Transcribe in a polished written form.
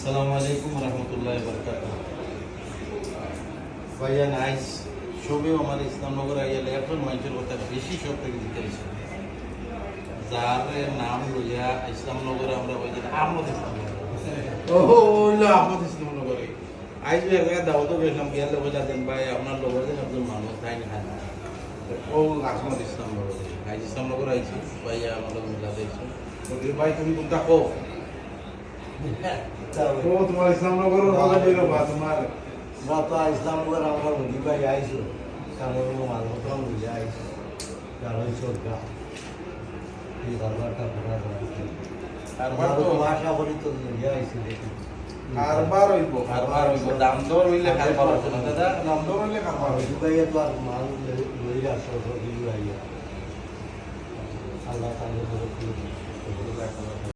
আসসালামু আলাইকুম রহমতুল্লাহি ওয়া বারাকাতুহু। ভাইয়া নাইস ছবিও আমার ইসলামনগর আইয়ালে এখন মানুষের কথা বেশি সব থেকে দিতে হয়েছে। যার নাম লইয়া ইসলামনগরে আমরা ওই যে আহমদ ইসলামনগর আহমদ ইসলামনগরে আইজ এক জায়গায় দাওয়াতও গেলাম গেলে বোঝা দেন ভাই আপনার লগর যে একজন মানুষ তাই না ও আহমদ ইসলামনগরে আইজ ইসলামনগর আইছি ভাইয়া আমাদের মিলা দেখছি ভাই তুমি কোনটা কো তোমার ইসলামনগর তোমার তো ইসলামনগর আমরা নদী ভাই আইসো কারণ মাঝ মতো বুঝে আইসো কারণ সরকার এই দরবারটা পুরা কারবার তো ভাষা বলি তো বুঝে আইসি দেখি কারবার হইব দাম দর হইলে কারবার হতো না দাদা নাম ধরে হইলে কারবার হইব দুবাইয়ে তো আর মাল লই আসো দিল আইয়া আল্লাহ তাআলা বলে